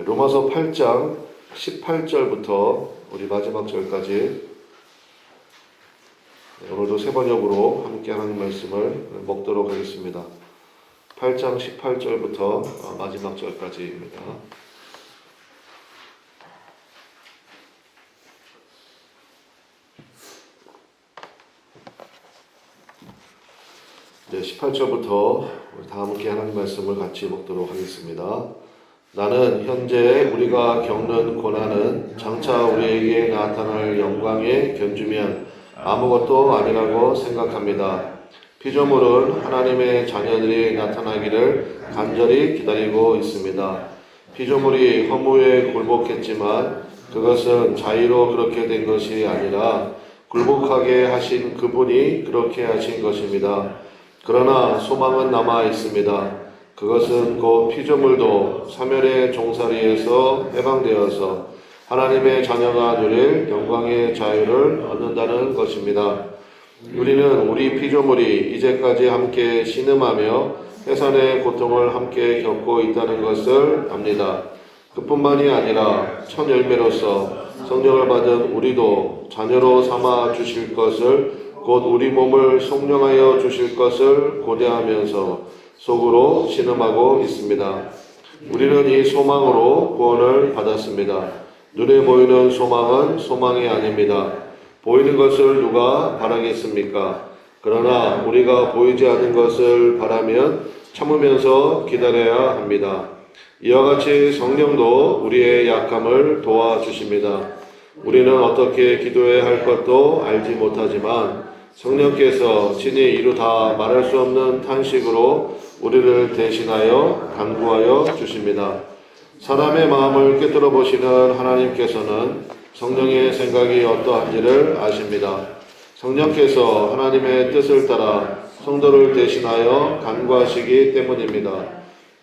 로마서 8장 18절부터 우리 마지막 절까지 오늘도 세 번역으로 함께 하나님 말씀을 먹도록 하겠습니다. 8장 18절부터 마지막 절까지입니다. 네, 18절부터 다 함께 하나님 말씀을 같이 먹도록 하겠습니다. 나는 현재 우리가 겪는 고난은 장차 우리에게 나타날 영광에 견주면 아무것도 아니라고 생각합니다. 피조물은 하나님의 자녀들이 나타나기를 간절히 기다리고 있습니다. 피조물이 허무에 굴복했지만 그것은 자의로 그렇게 된 것이 아니라 굴복하게 하신 그분이 그렇게 하신 것입니다. 그러나 소망은 남아 있습니다. 그것은 곧 피조물도 사멸의 종살이에서 해방되어서 하나님의 자녀가 누릴 영광의 자유를 얻는다는 것입니다. 우리는 우리 피조물이 이제까지 함께 신음하며 해산의 고통을 함께 겪고 있다는 것을 압니다. 그뿐만이 아니라 첫 열매로서 성령을 받은 우리도 자녀로 삼아 주실 것을, 곧 우리 몸을 속량하여 주실 것을 고대하면서 속으로 신음하고 있습니다. 우리는 이 소망으로 구원을 받았습니다. 눈에 보이는 소망은 소망이 아닙니다. 보이는 것을 누가 바라겠습니까? 그러나 우리가 보이지 않는 것을 바라면 참으면서 기다려야 합니다. 이와 같이 성령도 우리의 약함을 도와주십니다. 우리는 어떻게 기도해야 할 것도 알지 못하지만 성령께서 친히 이루 다 말할 수 없는 탄식으로 우리를 대신하여 간구하여 주십니다. 사람의 마음을 꿰뚫어 보시는 하나님께서는 성령의 생각이 어떠한지를 아십니다. 성령께서 하나님의 뜻을 따라 성도를 대신하여 간구하시기 때문입니다.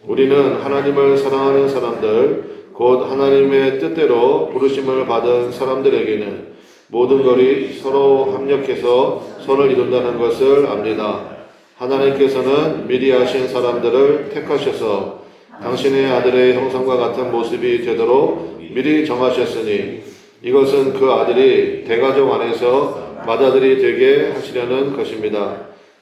우리는 하나님을 사랑하는 사람들, 곧 하나님의 뜻대로 부르심을 받은 사람들에게는 모든 것이 서로 합력해서 선을 이룬다는 것을 압니다. 하나님께서는 미리 하신 사람들을 택하셔서 당신의 아들의 형상과 같은 모습이 되도록 미리 정하셨으니 이것은 그 아들이 대가족 안에서 맏아들이 되게 하시려는 것입니다.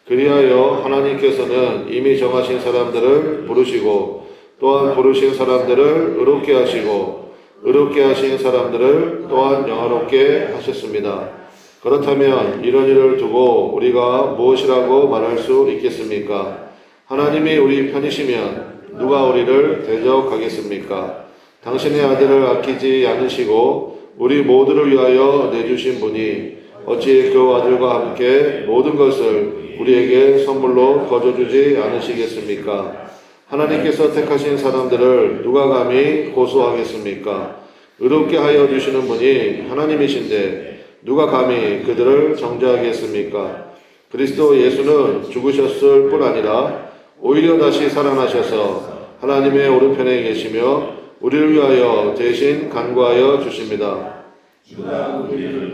그리하여 하나님께서는 이미 정하신 사람들을 부르시고 또한 부르신 사람들을 의롭게 하시고 의롭게 하신 사람들을 또한 영화롭게 하셨습니다. 그렇다면 이런 일을 두고 우리가 무엇이라고 말할 수 있겠습니까? 하나님이 우리 편이시면 누가 우리를 대적하겠습니까? 당신의 아들을 아끼지 않으시고 우리 모두를 위하여 내주신 분이 어찌 그 아들과 함께 모든 것을 우리에게 선물로 거저주지 않으시겠습니까? 하나님께서 택하신 사람들을 누가 감히 고소하겠습니까? 의롭게 하여 주시는 분이 하나님이신데 누가 감히 그들을 정죄하겠습니까? 그리스도 예수는 죽으셨을 뿐 아니라 오히려 다시 살아나셔서 하나님의 오른편에 계시며 우리를 위하여 대신 간구하여 주십니다.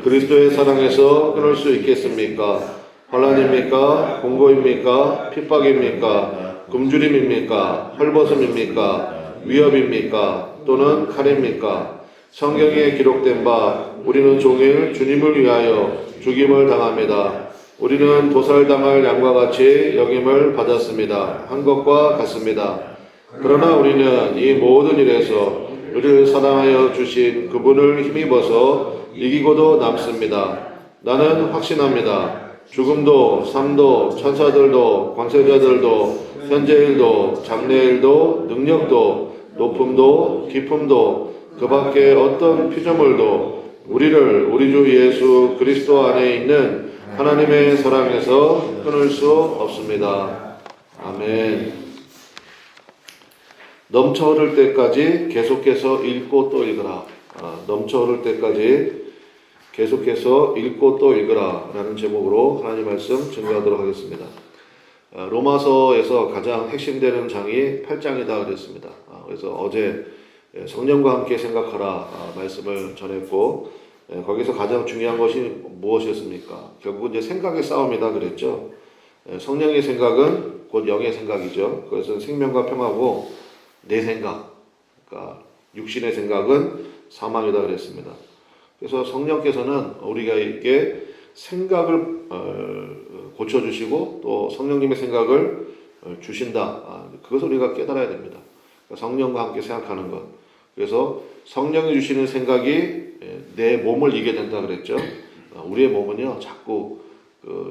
그리스도의 사랑에서 끊을 수 있겠습니까? 환난입니까? 공고입니까? 핍박입니까? 굶주림입니까? 헐벗음입니까? 위협입니까? 또는 칼입니까? 성경에 기록된 바 우리는 종일 주님을 위하여 죽임을 당합니다. 우리는 도살당할 양과 같이 여김을 받았습니다. 한 것과 같습니다. 그러나 우리는 이 모든 일에서 우리를 사랑하여 주신 그분을 힘입어서 이기고도 남습니다. 나는 확신합니다. 죽음도 삶도 천사들도 권세자들도 현재일도 장래일도 능력도 높음도 깊음도 그 밖에 어떤 피조물도 우리를 우리 주 예수 그리스도 안에 있는 하나님의 사랑에서 끊을 수 없습니다. 아멘. 넘쳐 흐를 때까지 계속해서 읽고 또 읽으라. 넘쳐 흐를 때까지 계속해서 읽고 또 읽으라 라는 제목으로 하나님 말씀 증거하도록 하겠습니다. 로마서에서 가장 핵심되는 장이 8장이다 그랬습니다. 그래서 어제 성령과 함께 생각하라 말씀을 전했고 거기서 가장 중요한 것이 무엇이었습니까? 결국은 이제 생각의 싸움이다 그랬죠. 성령의 생각은 곧 영의 생각이죠. 그것은 생명과 평화고 내 생각, 그러니까 육신의 생각은 사망이다 그랬습니다. 그래서 성령께서는 우리에게 생각을 고쳐주시고 또 성령님의 생각을 주신다. 그것을 우리가 깨달아야 됩니다. 성령과 함께 생각하는 것. 그래서 성령이 주시는 생각이 내 몸을 이기게 된다 그랬죠. 우리의 몸은요 자꾸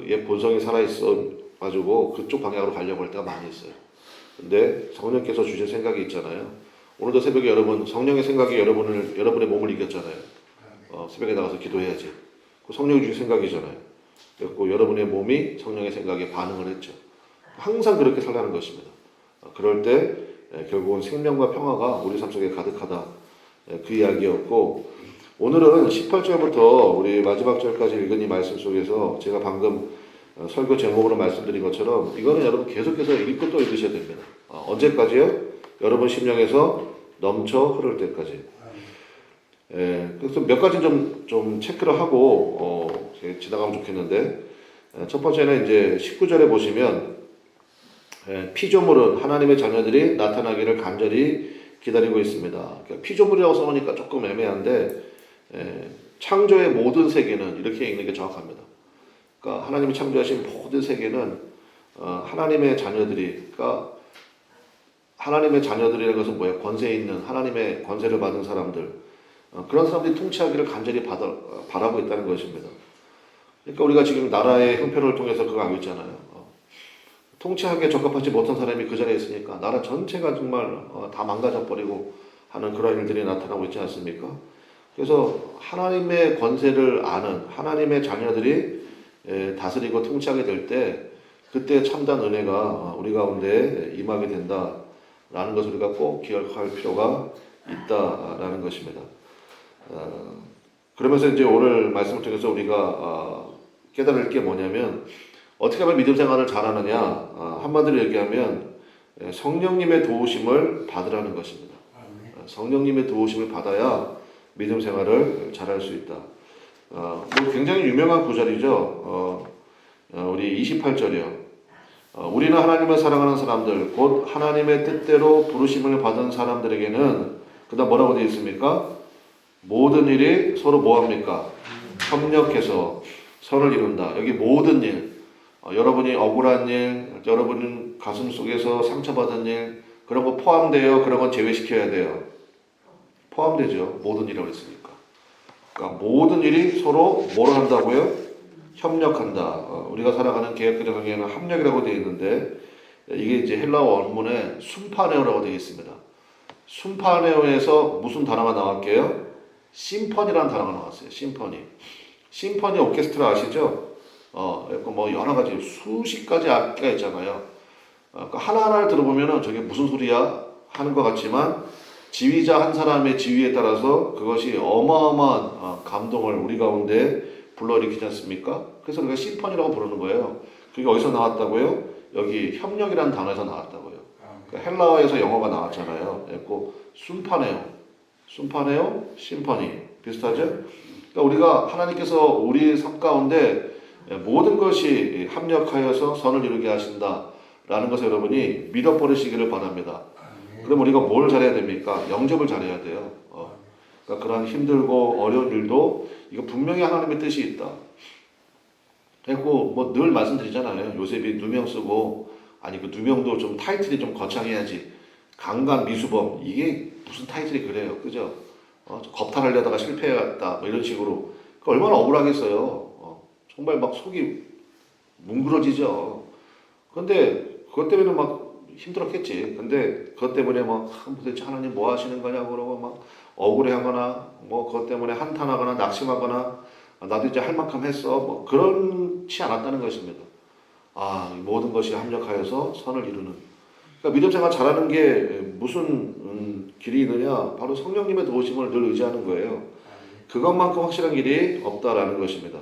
옛 본성이 살아있어 가지고 그쪽 방향으로 가려고 할 때가 많이 있어요. 근데 성령께서 주신 생각이 있잖아요. 오늘도 새벽에 여러분 성령의 생각이 여러분의 몸을 이겼잖아요. 새벽에 나가서 기도해야지. 그 성령이 주신 생각이잖아요. 그리고 여러분의 몸이 성령의 생각에 반응을 했죠. 항상 그렇게 살라는 것입니다. 그럴 때 결국은 생명과 평화가 우리 삶 속에 가득하다. 그 이야기였고 오늘은 18절부터 우리 마지막 절까지 읽은 이 말씀 속에서 제가 방금 설교 제목으로 말씀드린 것처럼 이거는 여러분 계속해서 읽고 또 읽으셔야 됩니다. 언제까지요? 여러분 심령에서 넘쳐 흐를 때까지. 그래서 몇 가지 좀 체크를 하고 지나가면 좋겠는데 첫 번째는 이제 19절에 보시면 피조물은 하나님의 자녀들이 나타나기를 간절히 기다리고 있습니다. 그러니까 피조물이라고 써놓으니까 조금 애매한데 창조의 모든 세계는 이렇게 읽는 게 정확합니다. 그러니까 하나님이 창조하신 모든 세계는 하나님의 자녀들이 그러니까 하나님의 자녀들이라는 것은 뭐예요? 권세 있는 하나님의 권세를 받은 사람들 그런 사람들이 통치하기를 간절히 바라고 있다는 것입니다. 그러니까 우리가 지금 나라의 형편을 통해서 그거 알고 있잖아요. 통치하기에 적합하지 못한 사람이 그 자리에 있으니까 나라 전체가 정말 다 망가져 버리고 하는 그런 일들이 나타나고 있지 않습니까? 그래서 하나님의 권세를 아는 하나님의 자녀들이 다스리고 통치하게 될 때 그때 참된 은혜가 우리 가운데 임하게 된다라는 것을 우리가 꼭 기억할 필요가 있다라는 것입니다. 그러면서 이제 오늘 말씀을 통해서 우리가 깨달을 게 뭐냐면 어떻게 하면 믿음 생활을 잘하느냐 한마디로 얘기하면 성령님의 도우심을 받으라는 것입니다. 성령님의 도우심을 받아야 믿음 생활을 잘할 수 있다. 뭐 굉장히 유명한 구절이죠. 우리 28절이요. 우리는 하나님을 사랑하는 사람들 곧 하나님의 뜻대로 부르심을 받은 사람들에게는 그 다음 뭐라고 되어 있습니까? 모든 일이 서로 뭐합니까? 협력해서 선을 이룬다. 여기 모든 일 여러분이 억울한 일, 여러분 가슴 속에서 상처받은 일 그런 거 포함돼요? 그런 건 제외시켜야 돼요? 포함되죠. 모든 일이라고 했으니까. 그러니까 모든 일이 서로 뭐를 한다고요? 협력한다. 우리가 살아가는 개혁교회 강의에는 합력이라고 되어 있는데 이게 이제 헬라어 원문에 순파네오라고 되어 있습니다. 순파네오에서 무슨 단어가 나왔게요? 심퍼니라는 단어가 나왔어요. 심퍼니. 심퍼니 오케스트라 아시죠? 뭐 여러 가지 수십 가지 악기가 있잖아요. 하나하나를 들어보면은 저게 무슨 소리야 하는 것 같지만 지휘자 한 사람의 지휘에 따라서 그것이 어마어마한 감동을 우리 가운데 불러일으키지 않습니까? 그래서 우리가 심퍼니라고 부르는 거예요. 그게 어디서 나왔다고요? 여기 협력이라는 단어에서 나왔다고요. 그러니까 헬라어에서 영어가 나왔잖아요. 그래서 순파네오, 심퍼니 비슷하죠? 그러니까 우리가 하나님께서 우리 삶 가운데 모든 것이 합력하여서 선을 이루게 하신다라는 것을 여러분이 믿어버리시기를 바랍니다. 그럼 우리가 뭘 잘해야 됩니까? 영접을 잘해야 돼요. 그러니까 그러한 힘들고 어려운 일도 이거 분명히 하나님의 뜻이 있다. 그리고 뭐 늘 말씀드리잖아요. 요셉이 누명 쓰고 아니 그 누명도 좀 타이틀이 좀 거창해야지. 강간 미수범 이게 무슨 타이틀이 그래요, 그죠? 겁탈하려다가 실패했다 뭐 이런 식으로 그 얼마나 억울하겠어요. 정말 막 속이 뭉그러지죠. 그런데 그것 때문에 막 힘들었겠지. 근데 그것 때문에 막 도대체 하나님 뭐 하시는 거냐고 그러고 막 억울해하거나 뭐 그것 때문에 한탄하거나 낙심하거나 나도 이제 할 만큼 했어 뭐 그렇지 않았다는 것입니다. 모든 것이 합력하여서 선을 이루는. 그러니까 믿음 생활 잘하는 게 무슨 길이 있느냐? 바로 성령님의 도우심을 늘 의지하는 거예요. 그것만큼 확실한 길이 없다라는 것입니다.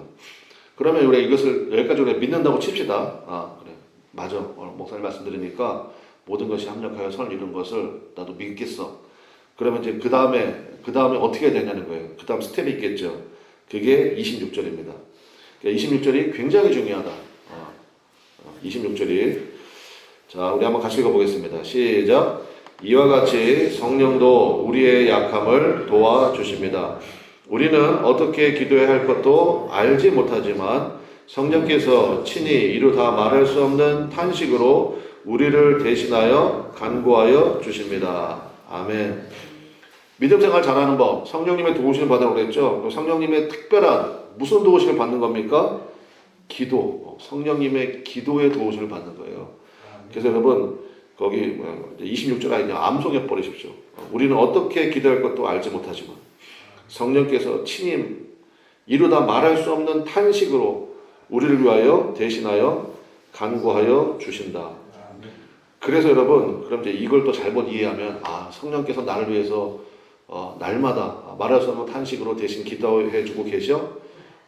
그러면 우리가 이것을 여기까지 우리가 믿는다고 칩시다. 그래 맞아. 오늘 목사님 말씀드리니까 모든 것이 합력하여 선을 이룬 것을 나도 믿겠어. 그러면 이제 그 다음에 어떻게 해야 되냐는 거예요. 그 다음 스텝이 있겠죠. 그게 26절입니다. 26절이 굉장히 중요하다. 26절이 자 우리 한번 같이 읽어보겠습니다. 시작. 이와 같이 성령도 우리의 약함을 도와주십니다. 우리는 어떻게 기도해야 할 것도 알지 못하지만 성령께서 친히 이루 다 말할 수 없는 탄식으로 우리를 대신하여 간구하여 주십니다. 아멘. 믿음 생활 잘하는 법, 성령님의 도우심을 받으라고 그랬죠. 성령님의 특별한 무슨 도우심을 받는 겁니까? 기도, 성령님의 기도의 도우심을 받는 거예요. 그래서 여러분 거기 26절 아니냐 암송해 버리십시오. 우리는 어떻게 기도할 것도 알지 못하지만 성령께서 친히 이루다 말할 수 없는 탄식으로 우리를 위하여 대신하여 간구하여 주신다. 그래서 여러분 그럼 이제 이걸 또 잘못 이해하면 성령께서 나를 위해서 날마다 말할 수 없는 탄식으로 대신 기도해 주고 계셔?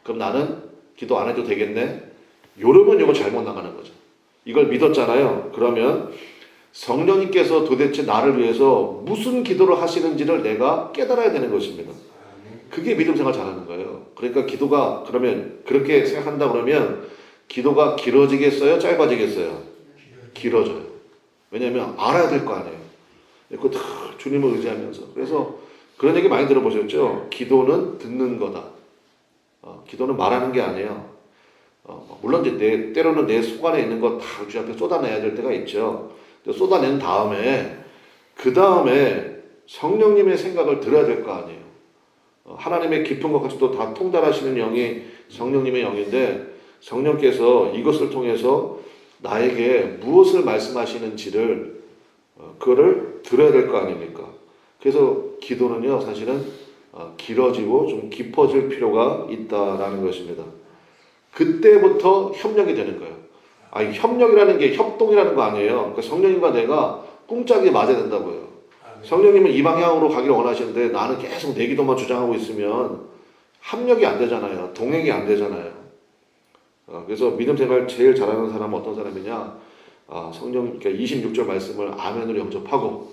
그럼 나는 기도 안 해도 되겠네? 여러분 이거 잘못 나가는 거죠. 이걸 믿었잖아요. 그러면 성령님께서 도대체 나를 위해서 무슨 기도를 하시는지를 내가 깨달아야 되는 것입니다. 그게 믿음 생활 잘하는 거예요. 그러니까 기도가 그러면 그렇게 생각한다 그러면 기도가 길어지겠어요? 짧아지겠어요? 길어져요. 왜냐하면 알아야 될 거 아니에요. 그 주님을 의지하면서. 그래서 그런 얘기 많이 들어보셨죠? 기도는 듣는 거다. 기도는 말하는 게 아니에요. 물론 이제 때로는 내 속 안에 있는 거 다 주 앞에 쏟아내야 될 때가 있죠. 쏟아낸 다음에 그 다음에 성령님의 생각을 들어야 될 거 아니에요. 하나님의 깊은 것까지도 다 통달하시는 영이 성령님의 영인데 성령께서 이것을 통해서 나에게 무엇을 말씀하시는지를 그거를 들어야 될 거 아닙니까? 그래서 기도는요 사실은 길어지고 좀 깊어질 필요가 있다라는 것입니다. 그때부터 협력이 되는 거예요. 협력이라는 게 협동이라는 거 아니에요. 그러니까 성령님과 내가 꿍짝이 맞아야 된다고요. 성령님은 이 방향으로 가기를 원하시는데 나는 계속 내 기도만 주장하고 있으면 합력이 안 되잖아요. 동행이 안 되잖아요. 그래서 믿음 생활 제일 잘하는 사람은 어떤 사람이냐? 성령, 그러니까 26절 말씀을 아멘으로 영접하고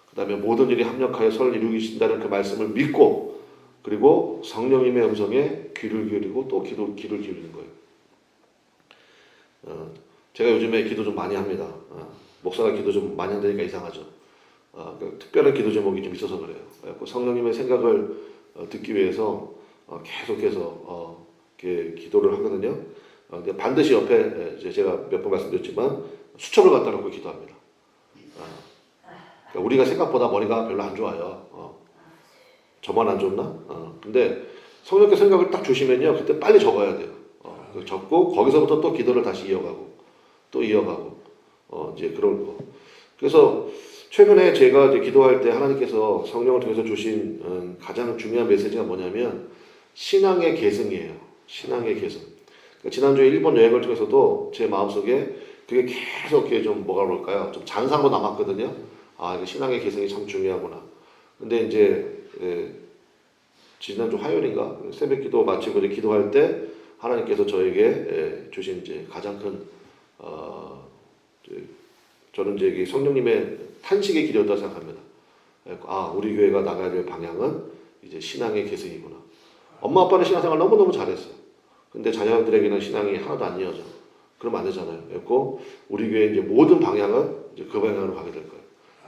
그 다음에 모든 일이 합력하여 선을 이루신다는 그 말씀을 믿고 그리고 성령님의 음성에 귀를 기울이고 또 귀를 기울이는 거예요. 제가 요즘에 기도 좀 많이 합니다. 목사가 기도 좀 많이 한다니까 이상하죠. 특별한 기도 제목이 좀 있어서 그래요. 성령님의 생각을 듣기 위해서 계속해서 기도를 하거든요. 근데 반드시 옆에 제가 몇 번 말씀드렸지만 수첩을 갖다 놓고 기도합니다. 그러니까 우리가 생각보다 머리가 별로 안 좋아요. 저만 안 좋나? 근데 성령께 생각을 딱 주시면요, 그때 빨리 적어야 돼요. 적고 거기서부터 또 기도를 다시 이어가고 또 이어가고 이제 그런 거. 그래서 최근에 제가 이제 기도할 때 하나님께서 성령을 통해서 주신 가장 중요한 메시지가 뭐냐면 신앙의 계승이에요. 신앙의 계승. 그러니까 지난주에 일본 여행을 통해서도 제 마음속에 그게 계속 이렇게 좀 뭐가 그럴까요? 좀 잔상으로 남았거든요. 이거 신앙의 계승이 참 중요하구나. 근데 이제 지난주 화요일인가 새벽 기도 마치고 이제 기도할 때 하나님께서 저에게 주신 이제 가장 큰 저는 이제 성령님의 탄식의 길이었다고 생각합니다. 우리 교회가 나가야 될 방향은 이제 신앙의 계승이구나. 엄마 아빠는 신앙생활 너무너무 잘했어요. 근데 자녀들에게는 신앙이 하나도 안 이어져. 그러면 안 되잖아요. 그래서 우리 교회 이제 모든 방향은 이제 그 방향으로 가게 될 거예요.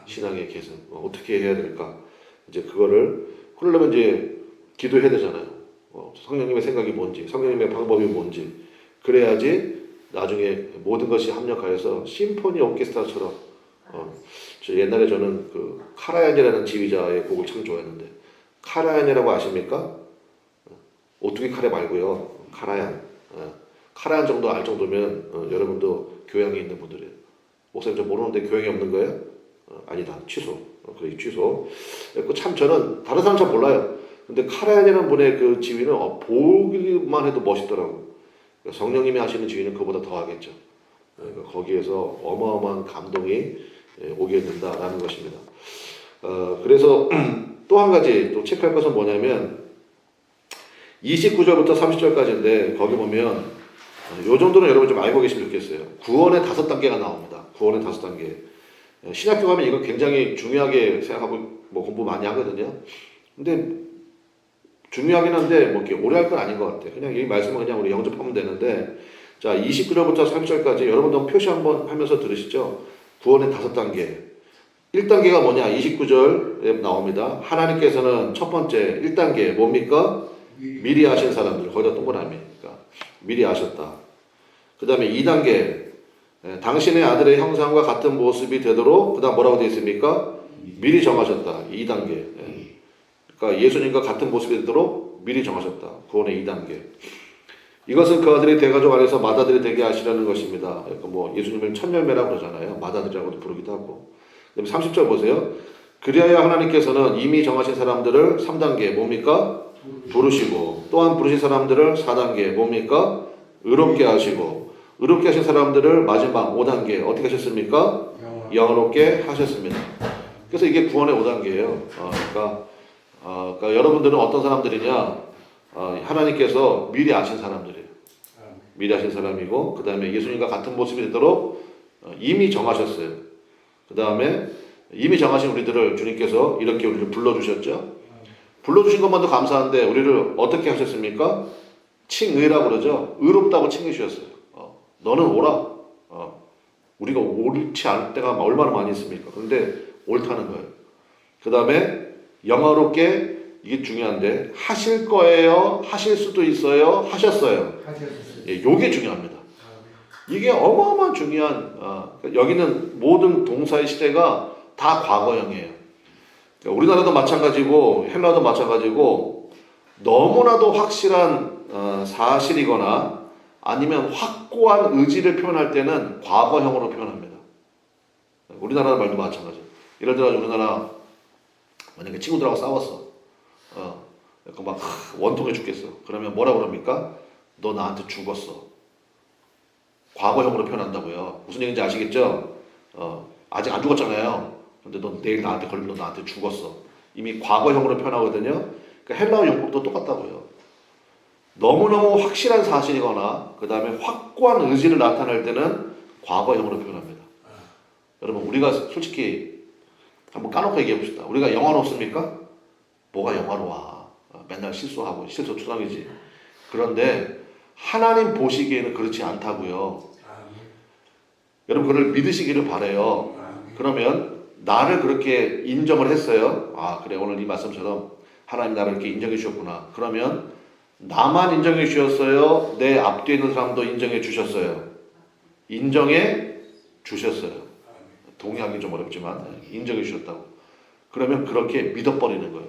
신앙의 계승. 어떻게 해야 될까? 이제 그러려면 이제 기도해야 되잖아요. 성령님의 생각이 뭔지, 성령님의 방법이 뭔지. 그래야지 나중에 모든 것이 합력하여서 심포니 오케스트라처럼 옛날에 저는 그 카라얀이라는 지휘자의 곡을 참 좋아했는데 카라얀이라고 아십니까? 오뚜기 카레 말고요. 카라얀. 카라얀 정도 알 정도면 여러분도 교양이 있는 분들이에요. 목사님 저 모르는데 교양이 없는 거예요? 아니다. 취소. 거의 취소. 참 저는 다른 사람 잘 몰라요. 근데 카라얀이라는 분의 그 지휘는 보기만 해도 멋있더라고요. 성령님이 하시는 지휘는 그보다 더 하겠죠. 그러니까 거기에서 어마어마한 감동이 오게 된다라는 것입니다. 그래서 또 한 가지 또 체크할 것은 뭐냐면 29절부터 30절까지인데 거기 보면 요 정도는 여러분 좀 알고 계시면 좋겠어요. 구원의 5단계가 나옵니다. 구원의 5단계. 신학교 가면 이거 굉장히 중요하게 생각하고 뭐 공부 많이 하거든요. 근데 중요하긴 한데 뭐 이렇게 오래 할 건 아닌 것 같아요. 그냥 이 말씀은 그냥 우리 영접하면 되는데 자 29절부터 30절까지 여러분도 표시 한번 하면서 들으시죠. 구원의 5단계. 1단계가 뭐냐? 29절에 나옵니다. 하나님께서는 첫 번째 1단계 뭡니까? 미리 아신 사람들. 거기다 동그라미. 그러니까 미리 아셨다. 그 다음에 2단계 당신의 아들의 형상과 같은 모습이 되도록 그 다음 뭐라고 되어 있습니까? 미리 정하셨다. 2단계. 그러니까 예수님과 같은 모습이 되도록 미리 정하셨다. 구원의 2단계. 이것은 그 아들이 대가족 안에서 맏아들이 되게 하시려는 것입니다. 그러니까 뭐 예수님을 첫열매라고 그러잖아요. 맏아들이라고도 부르기도 하고. 그다음에 30절 보세요. 그리하여 하나님께서는 이미 정하신 사람들을 3단계 뭡니까? 부르시고 또한 부르신 사람들을 4단계 뭡니까? 의롭게 하시고 의롭게 하신 사람들을 마지막 5단계 어떻게 하셨습니까? 영원롭게 하셨습니다. 그래서 이게 구원의 5단계예요. 그러니까 여러분들은 어떤 사람들이냐? 하나님께서 미리 아신 사람들이에요. 미리 아신 사람이고 그 다음에 예수님과 같은 모습이 되도록 이미 정하셨어요. 그 다음에 이미 정하신 우리들을 주님께서 이렇게 우리를 불러주셨죠. 불러주신 것만도 감사한데 우리를 어떻게 하셨습니까? 칭의라고 그러죠. 의롭다고 칭해주셨어요. 너는 오라. 우리가 옳지 않을 때가 얼마나 많이 있습니까? 그런데 옳다는 거예요. 그 다음에 영화롭게 이게 중요한데 하실 거예요. 하실 수도 있어요. 하셨어요. 예, 요게 중요합니다. 이게 어마어마한 중요한 여기는 모든 동사의 시제가 다 과거형이에요. 그러니까 우리나라도 마찬가지고 헬라도 마찬가지고 너무나도 확실한 사실이거나 아니면 확고한 의지를 표현할 때는 과거형으로 표현합니다. 우리나라 말도 마찬가지예요. 예를 들어 우리나라 만약에 친구들하고 싸웠어. 약간 막 원통해 죽겠어. 그러면 뭐라 그럽니까? 너 나한테 죽었어. 과거형으로 표현한다고요. 무슨 얘기인지 아시겠죠? 아직 안 죽었잖아요. 근데 너 내일 나한테 걸리면 너 나한테 죽었어. 이미 과거형으로 표현하거든요. 그러니까 헬라어 용법도 똑같다고요. 너무너무 확실한 사실이거나 그 다음에 확고한 의지를 나타낼 때는 과거형으로 표현합니다. 여러분 우리가 솔직히 한번 까놓고 얘기해 봅시다. 우리가 영화롭습니까? 뭐가 영화로워. 맨날 실수하고 실수투성이지. 그런데 하나님 보시기에는 그렇지 않다고요. 여러분 그걸 믿으시기를 바라요. 그러면 나를 그렇게 인정을 했어요. 그래 오늘 이 말씀처럼 하나님 나를 이렇게 인정해 주셨구나. 그러면 나만 인정해 주셨어요? 내 앞뒤에 있는 사람도 인정해 주셨어요? 인정해 주셨어요. 동의하기 좀 어렵지만 인정해 주셨다고. 그러면 그렇게 믿어버리는 거예요.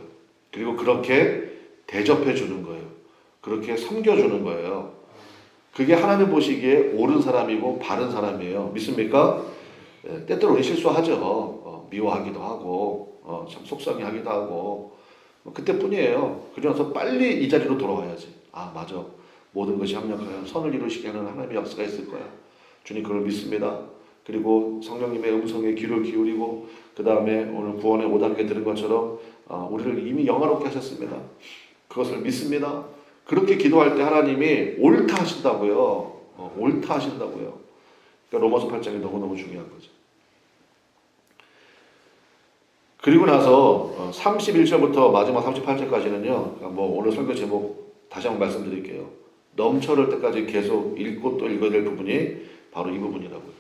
그리고 그렇게 대접해 주는 거예요. 그렇게 섬겨주는 거예요. 그게 하나님 보시기에 옳은 사람이고 바른 사람이에요. 믿습니까? 때때로 우리 실수하죠. 미워하기도 하고 참 속상해하기도 하고 그때뿐이에요. 그러면서 빨리 이 자리로 돌아와야지. 맞아. 모든 것이 합력하여 선을 이루시게 하는 하나님의 역사가 있을 거야. 주님 그걸 믿습니다. 그리고 성령님의 음성에 귀를 기울이고 그 다음에 오늘 구원의 5단계 들은 것처럼 우리를 이미 영화롭게 하셨습니다. 그것을 믿습니다. 그렇게 기도할 때 하나님이 옳다 하신다고요. 옳다 하신다고요. 그러니까 로마서 8장이 너무너무 중요한 거죠. 그리고 나서 31절부터 마지막 38절까지는요. 뭐 오늘 설교 제목 다시 한번 말씀드릴게요. 넘쳐럴 때까지 계속 읽고 또 읽어야 될 부분이 바로 이 부분이라고요.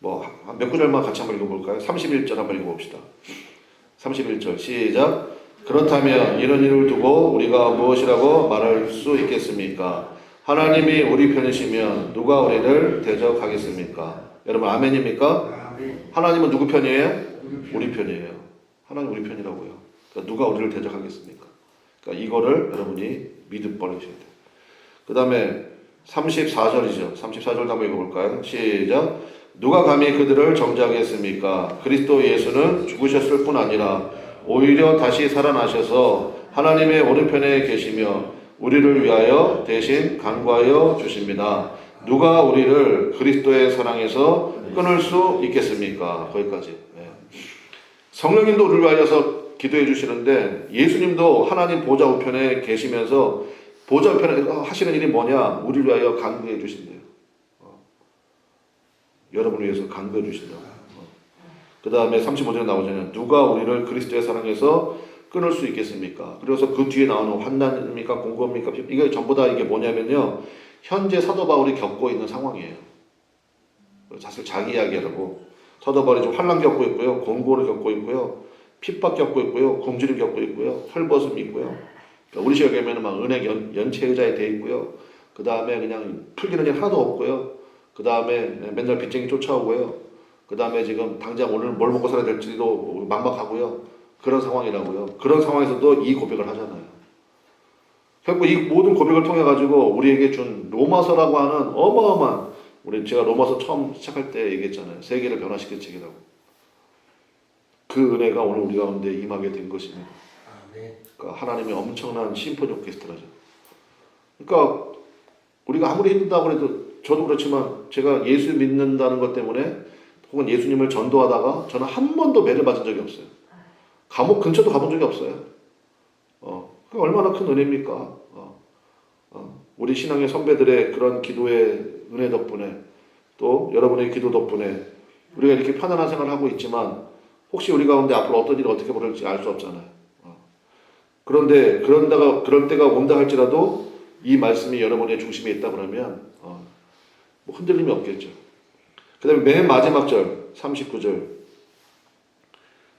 몇 구절만 같이 한번 읽어볼까요? 31절 한번 읽어봅시다. 31절 시작. 그렇다면 이런 일을 두고 우리가 무엇이라고 말할 수 있겠습니까? 하나님이 우리 편이시면 누가 우리를 대적하겠습니까? 여러분 아멘입니까? 하나님은 누구 편이에요? 우리 편이에요. 하나님 우리 편이라고요. 그러니까 누가 우리를 대적하겠습니까? 그러니까 이거를 여러분이 믿음 버리셔야 돼요. 그 다음에 34절이죠. 34절도 한번 읽어볼까요? 시작. 누가 감히 그들을 정죄하겠습니까? 그리스도 예수는 죽으셨을 뿐 아니라 오히려 다시 살아나셔서 하나님의 오른편에 계시며 우리를 위하여 대신 간구하여 주십니다. 누가 우리를 그리스도의 사랑에서 끊을 수 있겠습니까? 거기까지. 성령님도 우리를 위하여서 기도해 주시는데 예수님도 하나님 보좌 우편에 계시면서 보좌 우편에 하시는 일이 뭐냐? 우리를 위하여 간구해 주신대요. 여러분을 위해서 간구해 주신다고. 그 다음에 35절에 나오잖아요. 누가 우리를 그리스도의 사랑에서 끊을 수 있겠습니까? 그래서 그 뒤에 나오는 환난입니까? 공고입니까? 이게 전부 다 이게 뭐냐면요. 현재 사도 바울이 겪고 있는 상황이에요. 사실 자기 이야기라고 사도 바울이 지금 환난 겪고 있고요, 공고를 겪고 있고요, 핍박 겪고 있고요, 굶주림 겪고 있고요, 헐벗음이 있고요. 그러니까 우리 시각에 보면 막 은혜 연체 의자에 돼 있고요. 그 다음에 그냥 풀기는 일 하나도 없고요. 그 다음에 맨날 빚쟁이 쫓아오고요. 그 다음에 지금 당장 오늘 뭘 먹고 살아야 될지도 막막하고요. 그런 상황이라고요. 그런 상황에서도 이 고백을 하잖아요. 결국 이 모든 고백을 통해 가지고 우리에게 준 로마서라고 하는 어마어마한, 제가 로마서 처음 시작할 때 얘기했잖아요. 세계를 변화시킬 책이라고. 그 은혜가 오늘 우리 가운데 임하게 된 것입니다. 그러니까 하나님의 엄청난 심포니 오케스트라죠. 그러니까 우리가 아무리 힘들다고 해도, 저도 그렇지만 제가 예수 믿는다는 것 때문에 혹은 예수님을 전도하다가 저는 한 번도 매를 맞은 적이 없어요. 감옥 근처도 가본 적이 없어요. 그게 얼마나 큰 은혜입니까? 우리 신앙의 선배들의 그런 기도의 은혜 덕분에, 또 여러분의 기도 덕분에 우리가 이렇게 편안한 생활을 하고 있지만, 혹시 우리 가운데 앞으로 어떤 일이 어떻게 벌어질지 알 수 없잖아요. 그런데 그럴 때가 온다 할지라도 이 말씀이 여러분의 중심에 있다 그러면 뭐 흔들림이 없겠죠. 그 다음에 맨 마지막 절 39절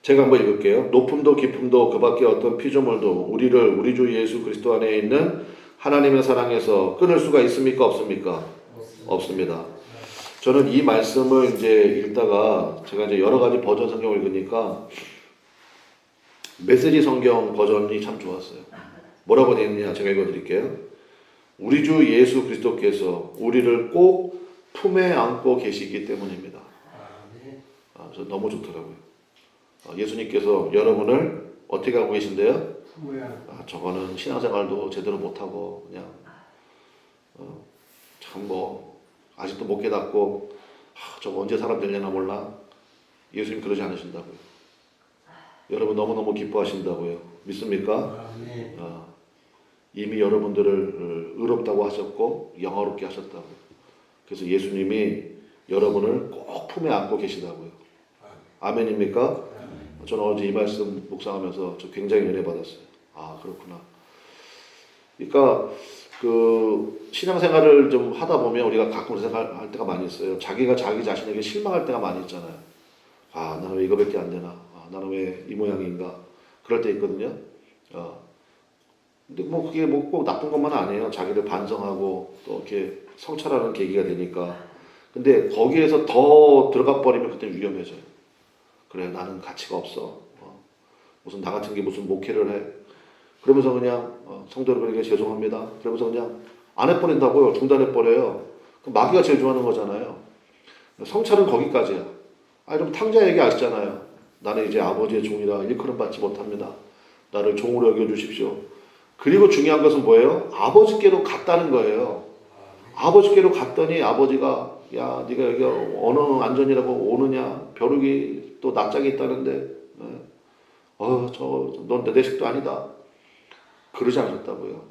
제가 한번 읽을게요. 높음도 깊음도 그 밖에 어떤 피조물도 우리를 우리 주 예수 그리스도 안에 있는 하나님의 사랑에서 끊을 수가 있습니까? 없습니까? 없습니다. 저는 이 말씀을 이제 읽다가 제가 이제 여러 가지 버전 성경을 읽으니까 메시지 성경 버전이 참 좋았어요. 뭐라고 되어 있느냐 제가 읽어드릴게요. 우리 주 예수 그리스도께서 우리를 꼭 품에 안고 계시기 때문입니다. 저 너무 좋더라고요. 예수님께서 여러분을 어떻게 하고 계신데요? 저거는 신앙생활도 제대로 못하고 그냥 참 아직도 못 깨닫고 저거 언제 사람 되려나 몰라. 예수님 그러지 않으신다고요. 여러분 너무너무 기뻐하신다고요. 믿습니까? 이미 여러분들을 의롭다고 하셨고 영화롭게 하셨다고요. 그래서 예수님이 여러분을 꼭 품에 안고 계시다고요. 아멘입니까? 저는 어제 이 말씀 묵상하면서 저 굉장히 은혜 받았어요. 그렇구나. 그러니까 그 신앙생활을 좀 하다 보면 우리가 가끔 생각할 때가 많이 있어요. 자기가 자기 자신에게 실망할 때가 많이 있잖아요. 나는 왜 이거밖에 안 되나? 나는 왜 이 모양인가? 그럴 때 있거든요. 근데 그게 꼭 나쁜 것만 아니에요. 자기를 반성하고 또 이렇게 성찰하는 계기가 되니까. 근데 거기에서 더 들어가 버리면 그때 위험해져요. 그래, 나는 가치가 없어. 무슨 나 같은 게 무슨 목회를 해. 그러면서 그냥 성도 여러분에게 죄송합니다. 그러면서 그냥 안 해버린다고요. 중단해버려요. 마귀가 제일 좋아하는 거잖아요. 성찰은 거기까지야. 좀 탕자 얘기 아시잖아요. 나는 이제 아버지의 종이라 일컬음 받지 못합니다. 나를 종으로 여겨주십시오. 그리고 중요한 것은 뭐예요? 아버지께로 갔다는 거예요. 아버지께로 갔더니 아버지가 야 네가 여기 어느 안전이라고 오느냐. 벼룩이 또 낯짝이 있다는데 넌 내 자식도 아니다. 그러지 않았다고요.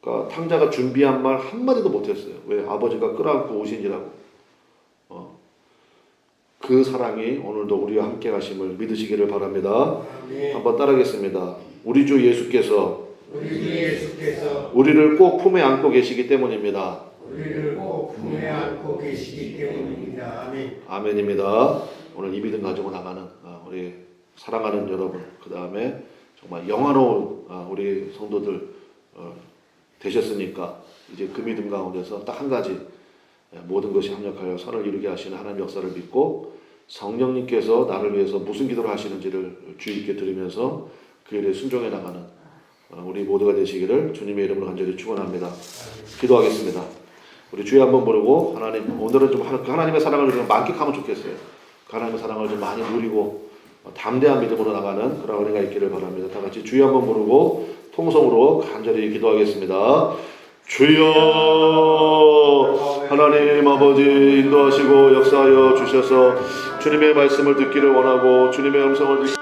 그러니까 탕자가 준비한 말 한마디도 못했어요. 왜? 아버지가 끌어안고 오시니라고. 그 사랑이 오늘도 우리와 함께 가심을 믿으시기를 바랍니다. 한번 따라하겠습니다. 우리 주 예수께서 우리를 꼭 품에 안고 계시기 때문입니다. 우리를 꼭 품에 안고 계시기 때문입니다. 아멘. 아멘입니다. 오늘 이 믿음 가지고 나가는 우리 사랑하는 여러분, 그 다음에 정말 영화로운 우리 성도들 되셨으니까 이제 그 믿음 가운데서 딱 한 가지 모든 것이 합력하여 선을 이루게 하시는 하나님 역사를 믿고 성령님께서 나를 위해서 무슨 기도를 하시는지를 주의 깊게 들으면서 그 일에 순종해 나가는 우리 모두가 되시기를 주님의 이름으로 간절히 축원합니다. 기도하겠습니다. 우리 주여 한번 부르고 하나님 오늘은 좀 하나님의 사랑을 좀 만끽하면 좋겠어요. 하나님의 사랑을 좀 많이 누리고 담대한 믿음으로 나가는 그런 은혜가 있기를 바랍니다. 다 같이 주여 한번 부르고 통성으로 간절히 기도하겠습니다. 주여 하나님 아버지 인도하시고 역사하여 주셔서 주님의 말씀을 듣기를 원하고 주님의 음성을 듣기